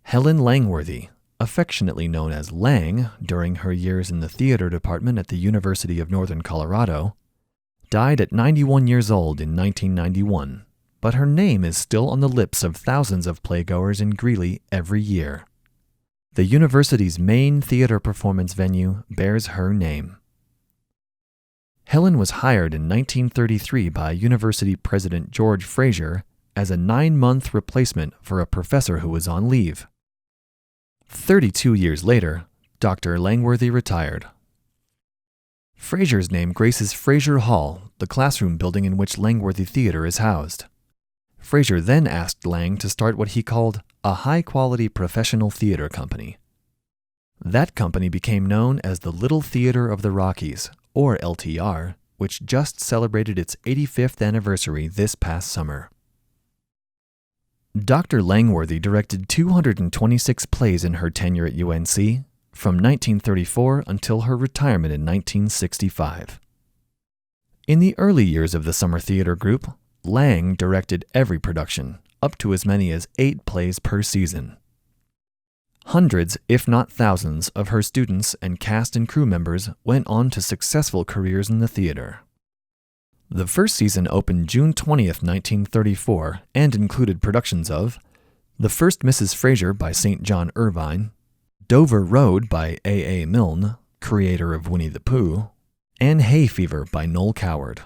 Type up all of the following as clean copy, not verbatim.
Helen Langworthy, affectionately known as Lang during her years in the theater department at the University of Northern Colorado, died at 91 years old in 1991, but her name is still on the lips of thousands of playgoers in Greeley every year. The university's main theater performance venue bears her name. Helen was hired in 1933 by University President George Fraser as a 9-month replacement for a professor who was on leave. 32 years later, Dr. Langworthy retired. Fraser's name graces Fraser Hall, the classroom building in which Langworthy Theater is housed. Fraser then asked Lang to start what he called a high-quality professional theater company. That company became known as the Little Theater of the Rockies, or LTR, which just celebrated its 85th anniversary this past summer. Dr. Langworthy directed 226 plays in her tenure at UNC, from 1934 until her retirement in 1965. In the early years of the Summer Theater Group, Lang directed every production, up to as many as 8 plays per season. Hundreds, if not thousands, of her students and cast and crew members went on to successful careers in the theater. The first season opened June 20th, 1934, and included productions of The First Mrs. Fraser by St. John Ervine, Dover Road by A. A. Milne, creator of Winnie the Pooh, and Hay Fever by Noel Coward.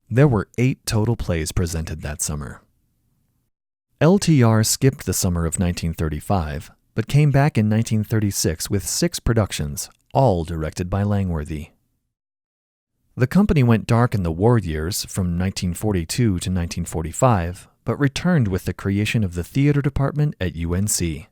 There were 8 total plays presented that summer. LTR skipped the summer of 1935, but came back in 1936 with 6 productions, all directed by Langworthy. The company went dark in the war years from 1942 to 1945, but returned with the creation of the theater department at UNC.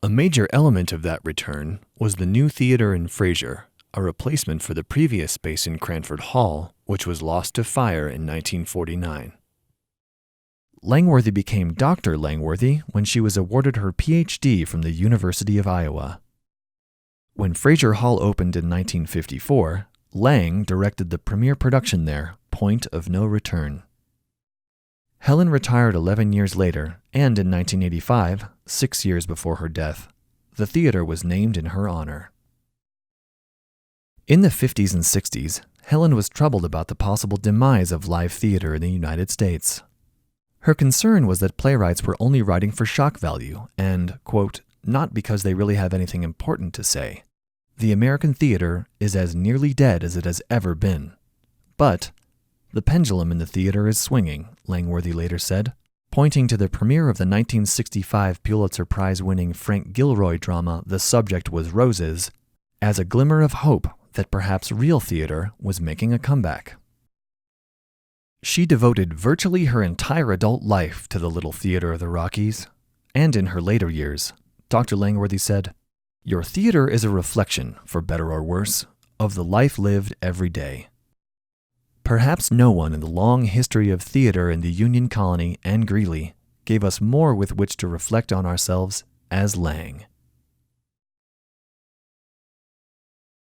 A major element of that return was the new theater in Fraser, a replacement for the previous space in Cranford Hall, which was lost to fire in 1949. Langworthy became Dr. Langworthy when she was awarded her Ph.D. from the University of Iowa. When Fraser Hall opened in 1954, Lang directed the premiere production there, Point of No Return. Helen retired 11 years later, and in 1985, 6 years before her death, the theater was named in her honor. In the 50s and 60s, Helen was troubled about the possible demise of live theater in the United States. Her concern was that playwrights were only writing for shock value and, quote, not because they really have anything important to say. The American theater is as nearly dead as it has ever been. But the pendulum in the theater is swinging, Langworthy later said, pointing to the premiere of the 1965 Pulitzer Prize-winning Frank Gilroy drama The Subject Was Roses as a glimmer of hope that perhaps real theater was making a comeback. She devoted virtually her entire adult life to the Little Theater of the Rockies, and in her later years, Dr. Langworthy said, "Your theater is a reflection, for better or worse, of the life lived every day." Perhaps no one in the long history of theater in the Union Colony and Greeley gave us more with which to reflect on ourselves as Lang.